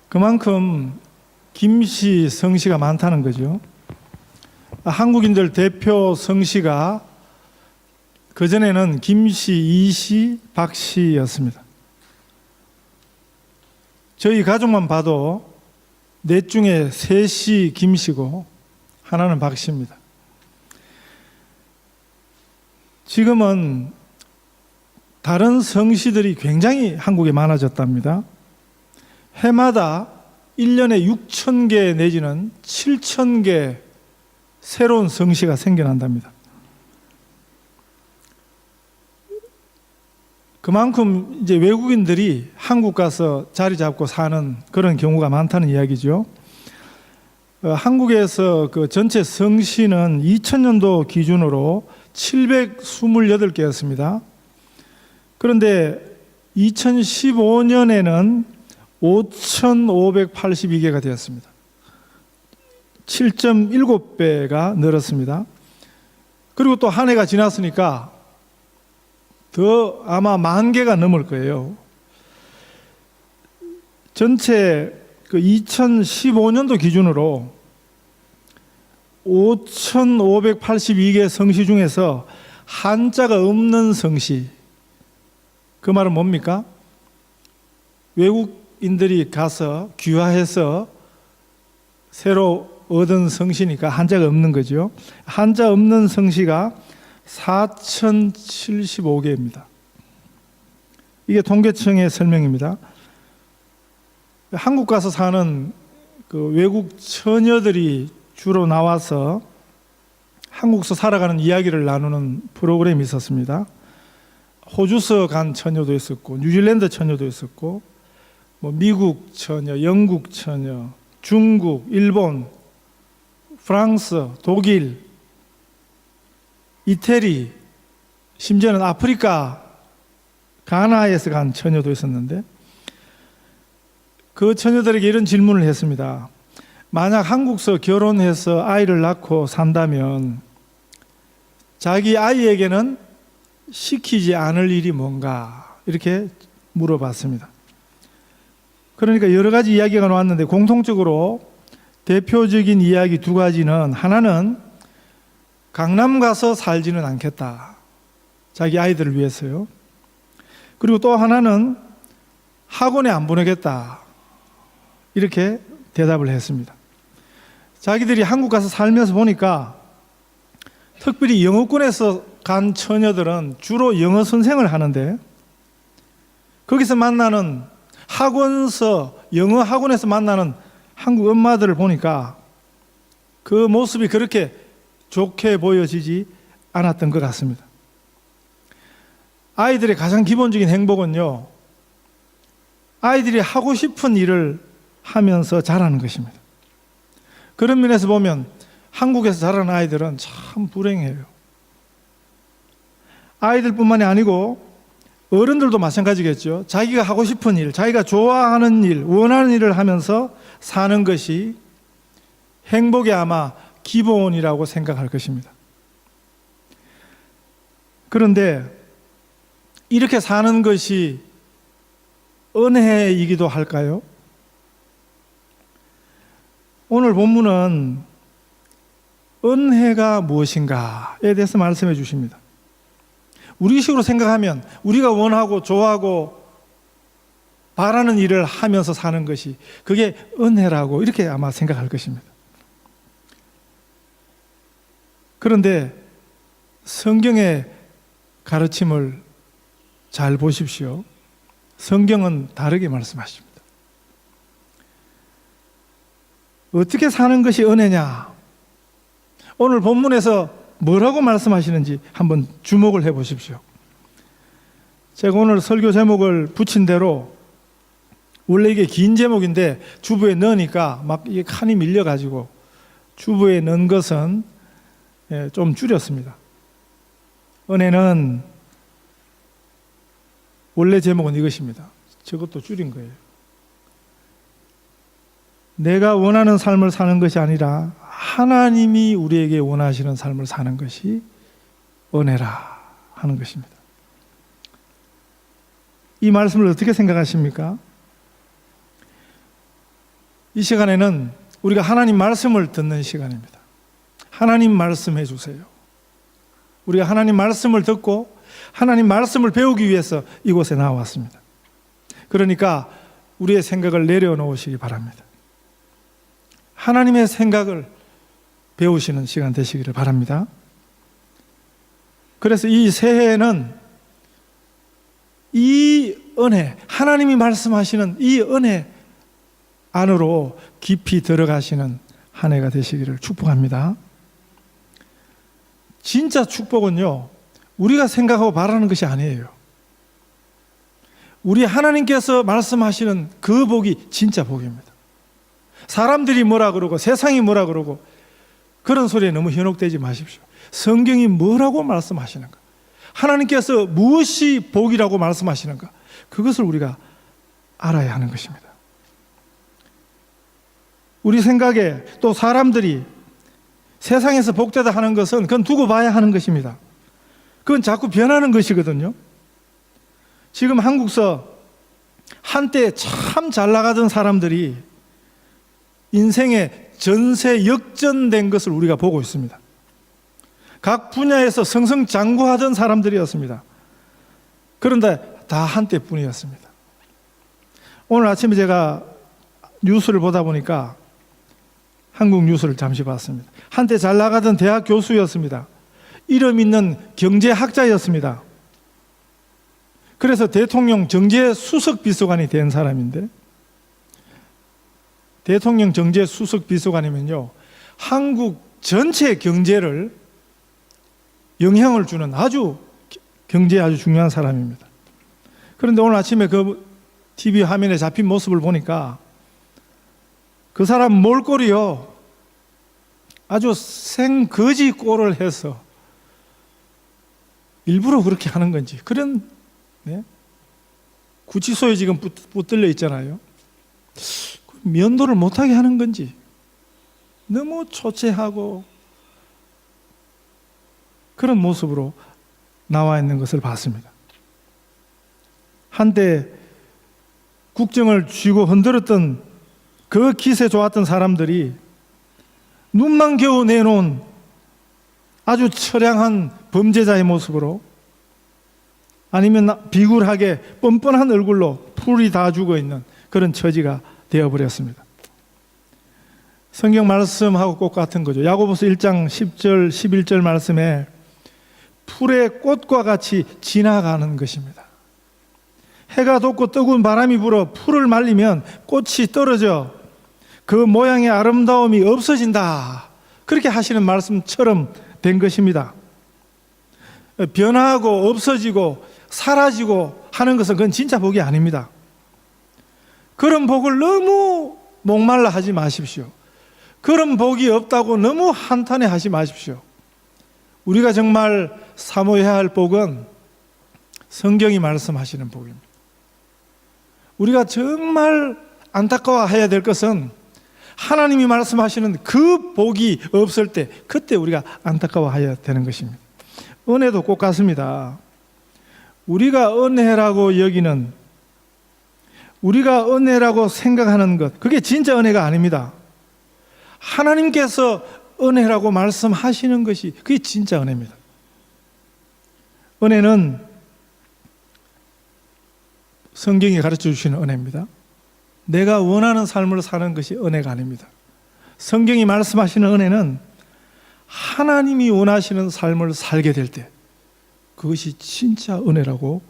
그만큼 김씨, 성씨가 많다는 거죠. 한국인들 대표 성씨가 그전에는 김씨, 이씨, 박씨였습니다. 저희 가족만 봐도 넷 중에 셋이 김씨고 하나는 박씨입니다. 지금은 다른 성씨들이 굉장히 한국에 많아졌답니다. 해마다 1년에 6,000개 내지는 7,000개 새로운 성씨가 생겨난답니다. 그만큼 이제 외국인들이 한국 가서 자리 잡고 사는 그런 경우가 많다는 이야기죠. 한국에서 그 전체 성씨는 2000년도 기준으로 728개였습니다. 그런데 2015년에는 5,582개가 되었습니다. 7.7배가 늘었습니다. 그리고 또 한 해가 지났으니까 더 아마 10,000개가 넘을 거예요. 전체 그 2015년도 기준으로 5,582개 성씨 중에서 한자가 없는 성씨, 그 말은 뭡니까? 외국인들이 가서 귀화해서 새로 얻은 성씨니까 한자가 없는 거죠. 한자 없는 성씨가 4,075개입니다. 이게 통계청의 설명입니다. 한국 가서 사는 그 외국 처녀들이 주로 나와서 한국서 살아가는 이야기를 나누는 프로그램이 있었습니다. 호주서 간 처녀도 있었고, 뉴질랜드 처녀도 있었고, 뭐 미국 처녀, 영국 처녀, 중국, 일본, 프랑스, 독일, 이태리, 심지어는 아프리카, 가나에서 간 처녀도 있었는데, 그 처녀들에게 이런 질문을 했습니다. 만약 한국서 결혼해서 아이를 낳고 산다면 자기 아이에게는 시키지 않을 일이 뭔가, 이렇게 물어봤습니다. 그러니까 여러 가지 이야기가 나왔는데 공통적으로 대표적인 이야기 두 가지는, 하나는 강남 가서 살지는 않겠다, 자기 아이들을 위해서요. 그리고 또 하나는 학원에 안 보내겠다, 이렇게 대답을 했습니다. 자기들이 한국 가서 살면서 보니까 특별히 영어권에서 간 처녀들은 주로 영어 선생을 하는데, 거기서 만나는 학원서, 영어 학원에서 만나는 한국 엄마들을 보니까 그 모습이 그렇게 좋게 보여지지 않았던 것 같습니다. 아이들의 가장 기본적인 행복은요, 아이들이 하고 싶은 일을 하면서 자라는 것입니다. 그런 면에서 보면 한국에서 자라는 아이들은 참 불행해요. 아이들뿐만이 아니고 어른들도 마찬가지겠죠. 자기가 하고 싶은 일, 자기가 좋아하는 일, 원하는 일을 하면서 사는 것이 행복의 아마 기본이라고 생각할 것입니다. 그런데 이렇게 사는 것이 은혜이기도 할까요? 오늘 본문은 은혜가 무엇인가에 대해서 말씀해 주십니다. 우리식으로 생각하면 우리가 원하고 좋아하고 바라는 일을 하면서 사는 것이, 그게 은혜라고 이렇게 아마 생각할 것입니다. 그런데 성경의 가르침을 잘 보십시오. 성경은 다르게 말씀하십니다. 어떻게 사는 것이 은혜냐? 오늘 본문에서 뭐라고 말씀하시는지 한번 주목을 해 보십시오. 제가 오늘 설교 제목을 붙인 대로, 원래 이게 긴 제목인데 주부에 넣으니까 막 이게 칸이 밀려가지고 주부에 넣은 것은 좀 줄였습니다. 은혜는, 원래 제목은 이것입니다. 저것도 줄인 거예요. 내가 원하는 삶을 사는 것이 아니라 하나님이 우리에게 원하시는 삶을 사는 것이 은혜라 하는 것입니다. 이 말씀을 어떻게 생각하십니까? 이 시간에는 우리가 하나님 말씀을 듣는 시간입니다. 하나님 말씀해 주세요. 우리가 하나님 말씀을 듣고 하나님 말씀을 배우기 위해서 이곳에 나왔습니다. 그러니까 우리의 생각을 내려놓으시기 바랍니다. 하나님의 생각을 배우시는 시간 되시기를 바랍니다. 그래서 이 새해에는 이 은혜, 하나님이 말씀하시는 이 은혜 안으로 깊이 들어가시는 한 해가 되시기를 축복합니다. 진짜 축복은요, 우리가 생각하고 바라는 것이 아니에요. 우리 하나님께서 말씀하시는 그 복이 진짜 복입니다. 사람들이 뭐라 그러고 세상이 뭐라 그러고 그런 소리에 너무 현혹되지 마십시오. 성경이 뭐라고 말씀하시는가? 하나님께서 무엇이 복이라고 말씀하시는가? 그것을 우리가 알아야 하는 것입니다. 우리 생각에 또 사람들이 세상에서 복되다 하는 것은 그건 두고 봐야 하는 것입니다. 그건 자꾸 변하는 것이거든요. 지금 한국서 한때 참 잘 나가던 사람들이 인생의 전세 역전된 것을 우리가 보고 있습니다. 각 분야에서 승승장구하던 사람들이었습니다. 그런데 다 한때뿐이었습니다. 오늘 아침에 제가 뉴스를 보다 보니까 한국 뉴스를 잠시 봤습니다. 한때 잘 나가던 대학 교수였습니다. 이름 있는 경제학자였습니다. 그래서 대통령 정제수석 비서관이 된 사람인데, 대통령 정제수석 비서관이면요, 한국 전체 경제를 영향을 주는 경제에 아주 중요한 사람입니다. 그런데 오늘 아침에 그 TV 화면에 잡힌 모습을 보니까 그 사람 몰골이요, 아주 생거지 꼴을 해서 일부러 그렇게 하는 건지, 그런 구치소에 지금 붙들려 있잖아요. 면도를 못하게 하는 건지 너무 초췌하고 그런 모습으로 나와 있는 것을 봤습니다. 한때 국정을 쥐고 흔들었던 그 기세 좋았던 사람들이 눈만 겨우 내놓은 아주 처량한 범죄자의 모습으로, 아니면 비굴하게 뻔뻔한 얼굴로 풀이 다 죽어있는 그런 처지가 되어버렸습니다. 성경 말씀하고 꼭 같은 거죠. 야고보서 1장 10절 11절 말씀에 풀의 꽃과 같이 지나가는 것입니다. 해가 돋고 뜨거운 바람이 불어 풀을 말리면 꽃이 떨어져 그 모양의 아름다움이 없어진다, 그렇게 하시는 말씀처럼 된 것입니다. 변화하고 없어지고 사라지고 하는 것은 그건 진짜 복이 아닙니다. 그런 복을 너무 목말라 하지 마십시오. 그런 복이 없다고 너무 한탄해 하지 마십시오. 우리가 정말 사모해야 할 복은 성경이 말씀하시는 복입니다. 우리가 정말 안타까워해야 될 것은 하나님이 말씀하시는 그 복이 없을 때, 그때 우리가 안타까워해야 되는 것입니다. 은혜도 꼭 같습니다. 우리가 은혜라고 여기는, 우리가 은혜라고 생각하는 것, 그게 진짜 은혜가 아닙니다. 하나님께서 은혜라고 말씀하시는 것이 그게 진짜 은혜입니다. 은혜는 성경이 가르쳐 주시는 은혜입니다. 내가 원하는 삶을 사는 것이 은혜가 아닙니다. 성경이 말씀하시는 은혜는 하나님이 원하시는 삶을 살게 될 때, 그것이 진짜 은혜라고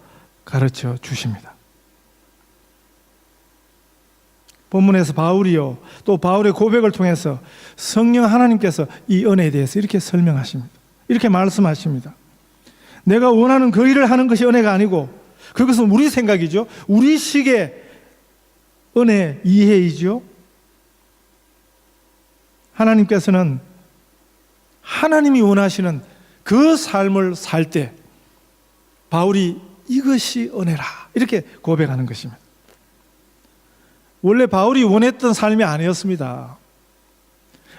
가르쳐 주십니다. 본문에서 바울이요, 또 바울의 고백을 통해서 성령 하나님께서 이 은혜에 대해서 이렇게 설명하십니다. 이렇게 말씀하십니다. 내가 원하는 그 일을 하는 것이 은혜가 아니고, 그것은 우리 생각이죠. 우리식의 은혜 이해이죠. 하나님께서는 하나님이 원하시는 그 삶을 살 때 바울이 이것이 은혜라, 이렇게 고백하는 것입니다. 원래 바울이 원했던 삶이 아니었습니다.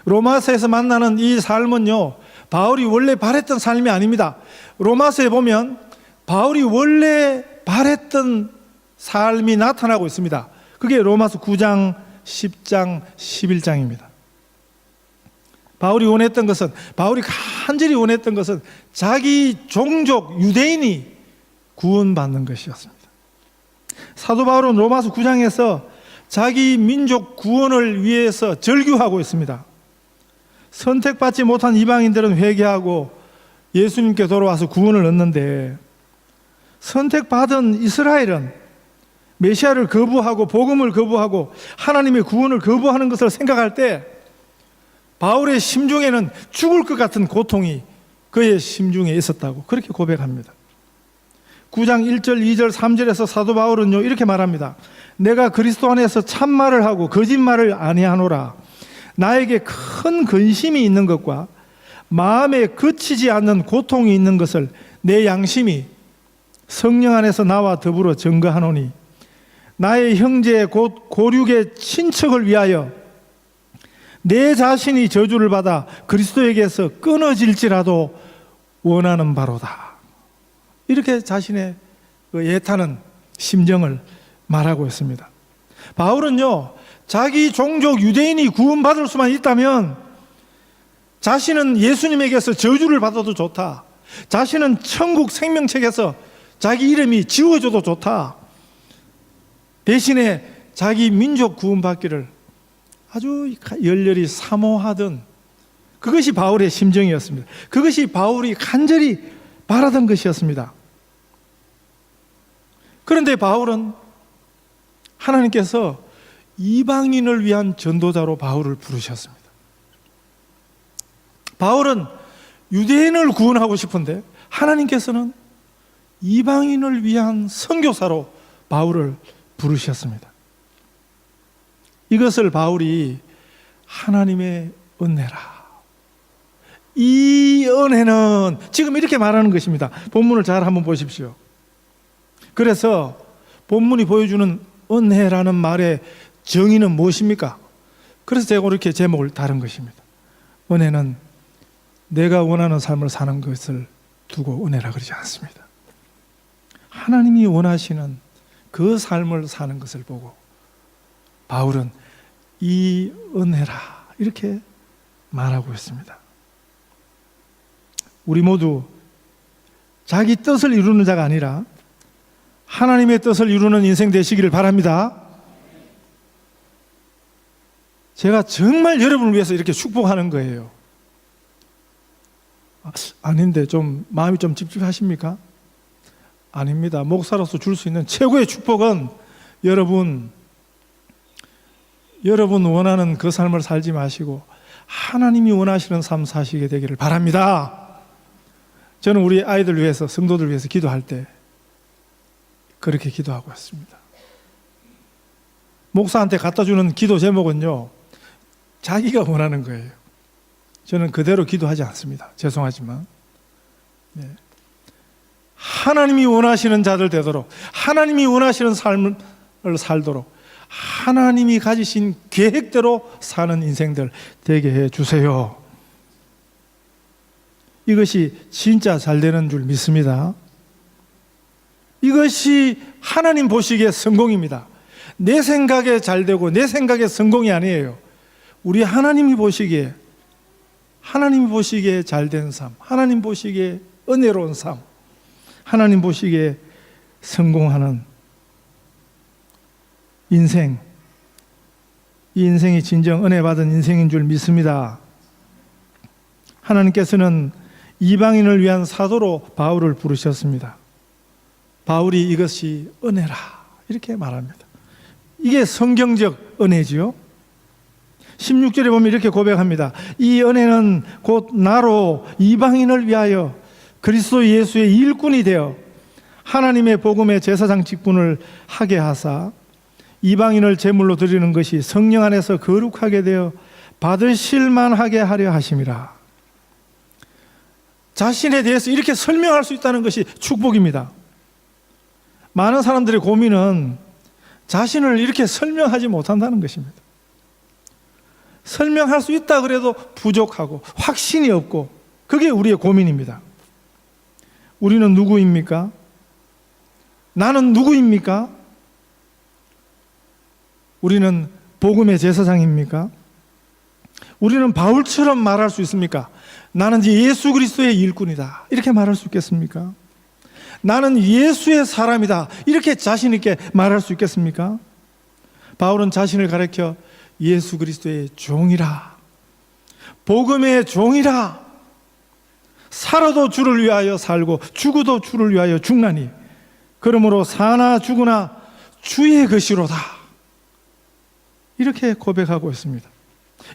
로마서에서 만나는 이 삶은요, 바울이 원래 바랬던 삶이 아닙니다. 로마서에 보면 바울이 원래 바랬던 삶이 나타나고 있습니다. 그게 로마서 9장 10장, 11장입니다. 바울이 간절히 원했던 것은 자기 종족 유대인이 구원받는 것이었습니다. 사도 바울은 로마서 9장에서 자기 민족 구원을 위해서 절규하고 있습니다. 선택받지 못한 이방인들은 회개하고 예수님께 돌아와서 구원을 얻는데, 선택받은 이스라엘은 메시아를 거부하고 복음을 거부하고 하나님의 구원을 거부하는 것을 생각할 때 바울의 심중에는 죽을 것 같은 고통이 그의 심중에 있었다고 그렇게 고백합니다. 9장 1절, 2절, 3절에서 사도 바울은요 이렇게 말합니다. 내가 그리스도 안에서 참말을 하고 거짓말을 아니하노라. 나에게 큰 근심이 있는 것과 마음에 그치지 않는 고통이 있는 것을 내 양심이 성령 안에서 나와 더불어 증거하노니, 나의 형제 곧 고륙의 친척을 위하여 내 자신이 저주를 받아 그리스도에게서 끊어질지라도 원하는 바로다. 이렇게 자신의 애타는 심정을 말하고 있습니다. 바울은요, 자기 종족 유대인이 구원받을 수만 있다면 자신은 예수님에게서 저주를 받아도 좋다. 자신은 천국 생명책에서 자기 이름이 지워져도 좋다. 대신에 자기 민족 구원받기를 아주 열렬히 사모하던, 그것이 바울의 심정이었습니다. 그것이 바울이 간절히 바라던 것이었습니다. 그런데 바울은 하나님께서 이방인을 위한 전도자로 바울을 부르셨습니다. 바울은 유대인을 구원하고 싶은데 하나님께서는 이방인을 위한 선교사로 바울을 부르셨습니다. 이것을 바울이 하나님의 은혜라. 이 은혜는 지금 이렇게 말하는 것입니다. 본문을 잘 한번 보십시오. 그래서 본문이 보여주는 은혜라는 말의 정의는 무엇입니까? 그래서 제가 이렇게 제목을 다른 것입니다. 은혜는 내가 원하는 삶을 사는 것을 두고 은혜라 그러지 않습니다. 하나님이 원하시는 그 삶을 사는 것을 보고 바울은 이 은혜라 이렇게 말하고 있습니다. 우리 모두 자기 뜻을 이루는 자가 아니라 하나님의 뜻을 이루는 인생 되시기를 바랍니다. 제가 정말 여러분을 위해서 이렇게 축복하는 거예요. 아닌데 좀 마음이 좀 찝찝하십니까? 아닙니다. 목사로서 줄 수 있는 최고의 축복은 여러분 원하는 그 삶을 살지 마시고 하나님이 원하시는 삶 사시게 되기를 바랍니다. 저는 우리 아이들 위해서, 성도들 위해서 기도할 때 그렇게 기도하고 있습니다. 목사한테 갖다 주는 기도 제목은요, 자기가 원하는 거예요. 저는 그대로 기도하지 않습니다. 죄송하지만. 네. 하나님이 원하시는 자들 되도록, 하나님이 원하시는 삶을 살도록, 하나님이 가지신 계획대로 사는 인생들 되게 해 주세요. 이것이 진짜 잘 되는 줄 믿습니다. 이것이 하나님 보시기에 성공입니다. 내 생각에 잘 되고 내 생각에 성공이 아니에요. 우리 하나님이 보시기에 잘된 삶, 하나님 보시기에 은혜로운 삶, 하나님 보시기에 성공하는 인생, 이 인생이 진정 은혜 받은 인생인 줄 믿습니다. 하나님께서는 이방인을 위한 사도로 바울을 부르셨습니다. 바울이 이것이 은혜라 이렇게 말합니다. 이게 성경적 은혜지요. 16절에 보면 이렇게 고백합니다. 이 은혜는 곧 나로 이방인을 위하여 그리스도 예수의 일꾼이 되어 하나님의 복음의 제사장 직분을 하게 하사 이방인을 제물로 드리는 것이 성령 안에서 거룩하게 되어 받으실 만하게 하려 하심이라. 자신에 대해서 이렇게 설명할 수 있다는 것이 축복입니다. 많은 사람들의 고민은 자신을 이렇게 설명하지 못한다는 것입니다. 설명할 수 있다 그래도 부족하고 확신이 없고, 그게 우리의 고민입니다. 우리는 누구입니까? 나는 누구입니까? 우리는 복음의 제사장입니까? 우리는 바울처럼 말할 수 있습니까? 나는 예수 그리스도의 일꾼이다, 이렇게 말할 수 있겠습니까? 나는 예수의 사람이다, 이렇게 자신 있게 말할 수 있겠습니까? 바울은 자신을 가리켜 예수 그리스도의 종이라, 복음의 종이라, 살아도 주를 위하여 살고 죽어도 주를 위하여 죽나니 그러므로 사나 죽으나 주의 것이로다, 이렇게 고백하고 있습니다.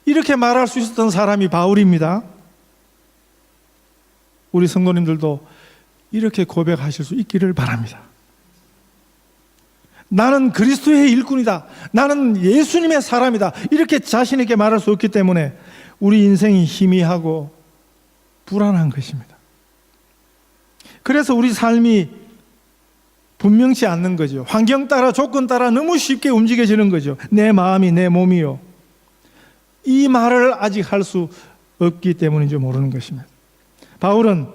이렇게 말할 수 있었던 사람이 바울입니다. 우리 성도님들도 이렇게 고백하실 수 있기를 바랍니다. 나는 그리스도의 일꾼이다, 나는 예수님의 사람이다, 이렇게 자신 있게 말할 수 없기 때문에 우리 인생이 희미하고 불안한 것입니다. 그래서 우리 삶이 분명치 않는 거죠. 환경 따라 조건 따라 너무 쉽게 움직여지는 거죠. 내 마음이 내 몸이요, 이 말을 아직 할 수 없기 때문인지 모르는 것입니다. 바울은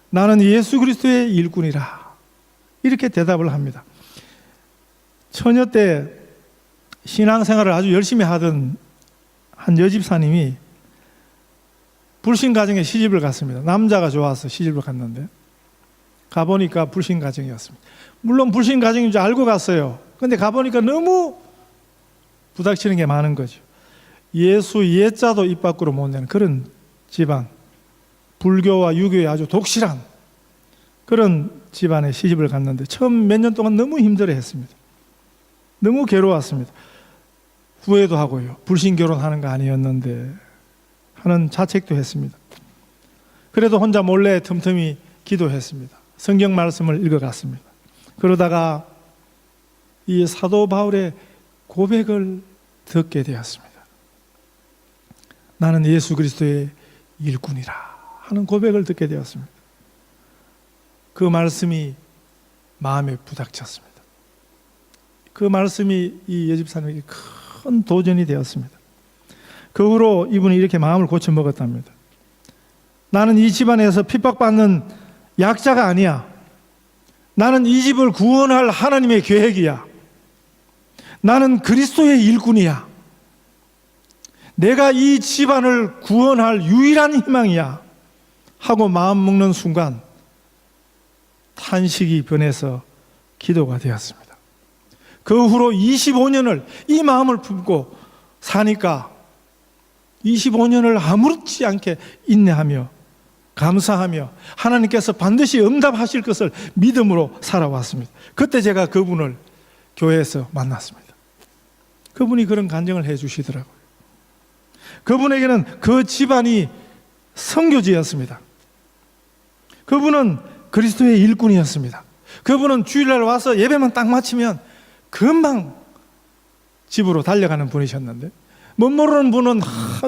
나는 예수 그리스도의 일꾼이라, 이렇게 대답을 합니다. 처녀 때 신앙생활을 아주 열심히 하던 한 여집사님이 불신 가정에 시집을 갔습니다. 남자가 좋아서 시집을 갔는데 가보니까 불신 가정이었습니다. 물론 불신 가정인 줄 알고 갔어요. 그런데 가보니까 너무 부닥치는 게 많은 거죠. 예수 예자도 입 밖으로 못 내는 그런 집안, 불교와 유교에 아주 독실한 그런 집안에 시집을 갔는데 처음 몇 년 동안 너무 힘들어했습니다. 너무 괴로웠습니다. 후회도 하고요, 불신 결혼하는 거 아니었는데 하는 자책도 했습니다. 그래도 혼자 몰래 틈틈이 기도했습니다. 성경 말씀을 읽어갔습니다. 그러다가 이 사도 바울의 고백을 듣게 되었습니다. 나는 예수 그리스도의 일꾼이라 하는 고백을 듣게 되었습니다. 그 말씀이 마음에 부닥쳤습니다. 그 말씀이 이 여집사님에게 큰 도전이 되었습니다. 그 후로 이분이 이렇게 마음을 고쳐 먹었답니다. 나는 이 집안에서 핍박받는 약자가 아니야. 나는 이 집을 구원할 하나님의 계획이야. 나는 그리스도의 일꾼이야. 내가 이 집안을 구원할 유일한 희망이야 하고 마음 먹는 순간 탄식이 변해서 기도가 되었습니다. 그 후로 25년을 이 마음을 품고 사니까 25년을 아무렇지 않게 인내하며 감사하며 하나님께서 반드시 응답하실 것을 믿음으로 살아왔습니다. 그때 제가 그분을 교회에서 만났습니다. 그분이 그런 간증을 해 주시더라고요. 그분에게는 그 집안이 선교지였습니다. 그분은 그리스도의 일꾼이었습니다. 그분은 주일날 와서 예배만 딱 마치면 금방 집으로 달려가는 분이셨는데 못 모르는 분은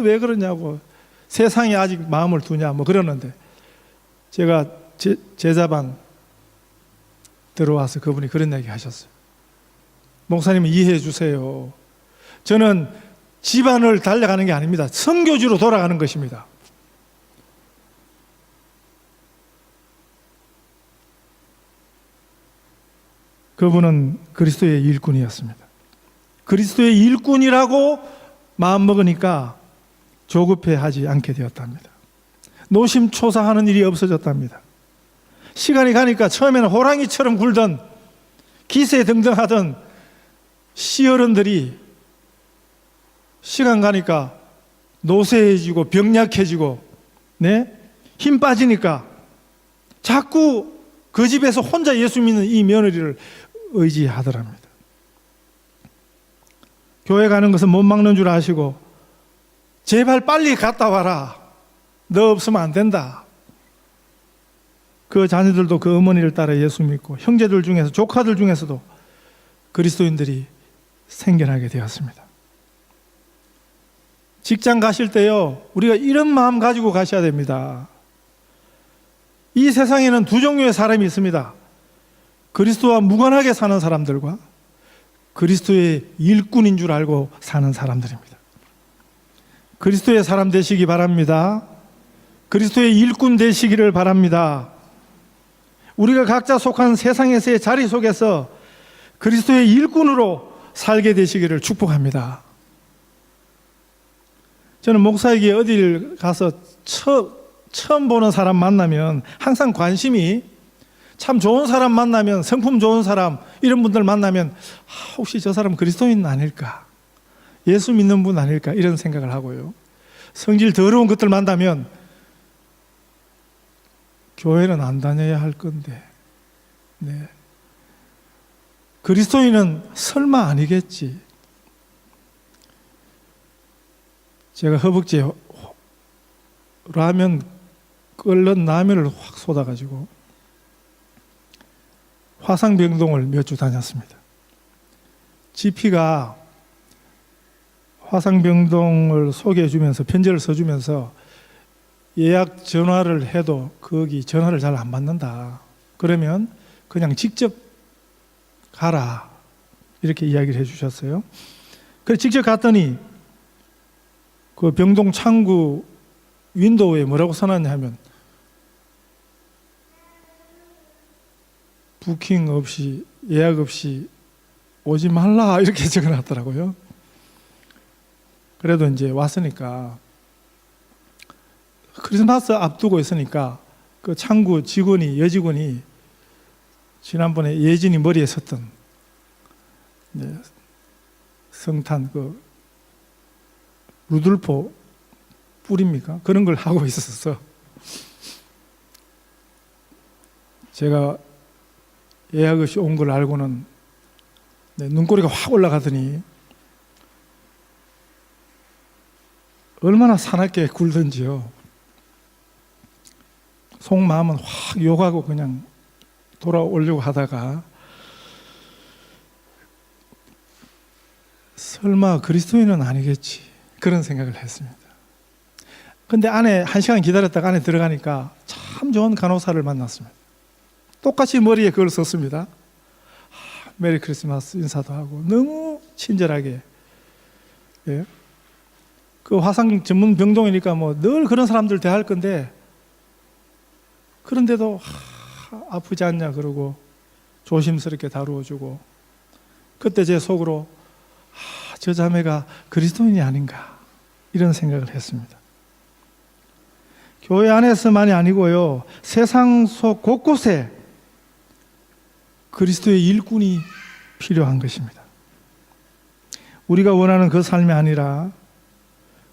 왜 그러냐고, 세상에 아직 마음을 두냐 뭐 그러는데 제가 제자방 들어와서 그분이 그런 얘기 하셨어요. 목사님 이해해 주세요. 저는 집안을 달려가는 게 아닙니다. 선교지로 돌아가는 것입니다. 그분은 그리스도의 일꾼이었습니다. 그리스도의 일꾼이라고 마음먹으니까 조급해하지 않게 되었답니다. 노심초사하는 일이 없어졌답니다. 시간이 가니까 처음에는 호랑이처럼 굴던 기세등등하던 시어른들이 시간 가니까 노쇠해지고 병약해지고 힘 빠지니까 자꾸 그 집에서 혼자 예수 믿는 이 며느리를 의지하더랍니다. 교회 가는 것은 못 막는 줄 아시고 제발 빨리 갔다 와라, 너 없으면 안 된다. 그 자녀들도 그 어머니를 따라 예수 믿고 형제들 중에서 조카들 중에서도 그리스도인들이 생겨나게 되었습니다. 직장 가실 때요, 우리가 이런 마음 가지고 가셔야 됩니다. 이 세상에는 두 종류의 사람이 있습니다. 그리스도와 무관하게 사는 사람들과 그리스도의 일꾼인 줄 알고 사는 사람들입니다. 그리스도의 사람 되시기 바랍니다. 그리스도의 일꾼 되시기를 바랍니다. 우리가 각자 속한 세상에서의 자리 속에서 그리스도의 일꾼으로 살게 되시기를 축복합니다. 저는 목사에게 어딜 가서 처음 보는 사람 만나면 항상 관심이 참 좋은 사람 만나면, 성품 좋은 사람, 이런 분들 만나면 혹시 저 사람 그리스도인 아닐까, 예수 믿는 분 아닐까, 이런 생각을 하고요. 성질 더러운 것들 만나면 교회는 안 다녀야 할 건데, 네, 그리스도인은 설마 아니겠지. 제가 허벅지에 라면 끓는 라면을 확 쏟아가지고 화상병동을 몇 주 다녔습니다. GP가 화상병동을 소개해주면서 편지를 써주면서 예약 전화를 해도 거기 전화를 잘 안 받는다. 그러면 그냥 직접 가라. 이렇게 이야기를 해주셨어요. 그래서 직접 갔더니 그 병동 창구 윈도우에 뭐라고 써놨냐 하면 부킹 없이, 예약 없이 오지 말라, 이렇게 적어놨더라고요. 그래도 이제 왔으니까, 크리스마스 앞두고 있으니까 그 창구 직원이, 여직원이 지난번에 예진이 머리에 섰던 성탄 그 루돌포 뿔입니까? 그런 걸 하고 있었어. 제가 예약 없이 온 걸 알고는 눈꼬리가 확 올라가더니 얼마나 사납게 굴던지요. 속마음은 확 욕하고 그냥 돌아오려고 하다가 설마 그리스도인은 아니겠지, 그런 생각을 했습니다. 근데 안에 1시간 기다렸다가 안에 들어가니까 참 좋은 간호사를 만났습니다. 똑같이 머리에 그걸 썼습니다. 메리 크리스마스 인사도 하고 너무 친절하게. 예. 그 화상 전문 병동이니까 뭐 늘 그런 사람들 대할 건데, 그런데도 아프지 않냐 그러고 조심스럽게 다루어주고, 그때 제 속으로 저 자매가 그리스도인이 아닌가, 이런 생각을 했습니다. 교회 안에서만이 아니고요, 세상 속 곳곳에 그리스도의 일꾼이 필요한 것입니다. 우리가 원하는 그 삶이 아니라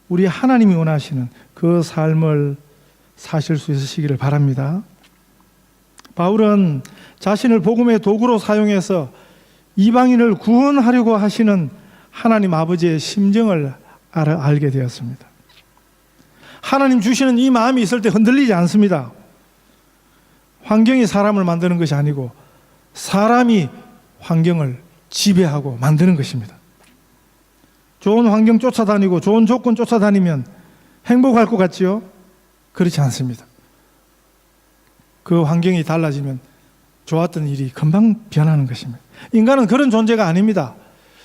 우리 하나님이 원하시는 그 삶을 사실 수 있으시기를 바랍니다. 바울은 자신을 복음의 도구로 사용해서 이방인을 구원하려고 하시는 하나님 아버지의 심정을 알게 되었습니다. 하나님 주시는 이 마음이 있을 때 흔들리지 않습니다. 환경이 사람을 만드는 것이 아니고 사람이 환경을 지배하고 만드는 것입니다. 좋은 환경 쫓아다니고 좋은 조건 쫓아다니면 행복할 것 같지요? 그렇지 않습니다. 그 환경이 달라지면 좋았던 일이 금방 변하는 것입니다. 인간은 그런 존재가 아닙니다.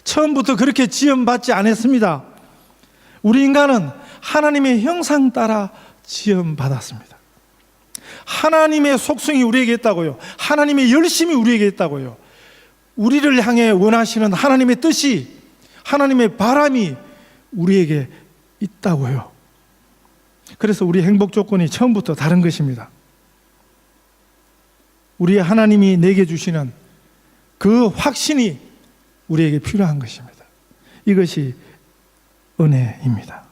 처음부터 그렇게 지음받지 않았습니다. 우리 인간은 하나님의 형상 따라 지음받았습니다. 하나님의 속성이 우리에게 있다고요. 하나님의 열심이 우리에게 있다고요. 우리를 향해 원하시는 하나님의 뜻이, 하나님의 바람이 우리에게 있다고요. 그래서 우리 행복 조건이 처음부터 다른 것입니다. 우리의 하나님이 내게 주시는 그 확신이 우리에게 필요한 것입니다. 이것이 은혜입니다.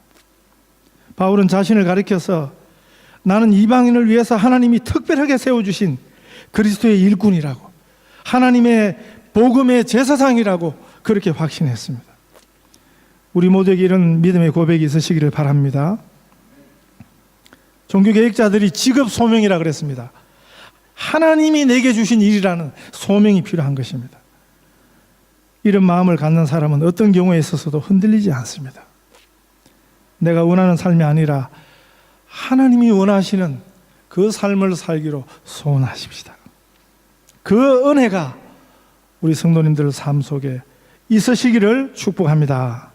바울은 자신을 가리켜서 나는 이방인을 위해서 하나님이 특별하게 세워주신 그리스도의 일꾼이라고, 하나님의 복음의 제사장이라고 그렇게 확신했습니다. 우리 모두에게 이런 믿음의 고백이 있으시기를 바랍니다. 종교개혁자들이 직업 소명이라 그랬습니다. 하나님이 내게 주신 일이라는 소명이 필요한 것입니다. 이런 마음을 갖는 사람은 어떤 경우에 있어서도 흔들리지 않습니다. 내가 원하는 삶이 아니라 하나님이 원하시는 그 삶을 살기로 소원하십시다. 그 은혜가 우리 성도님들 삶 속에 있으시기를 축복합니다.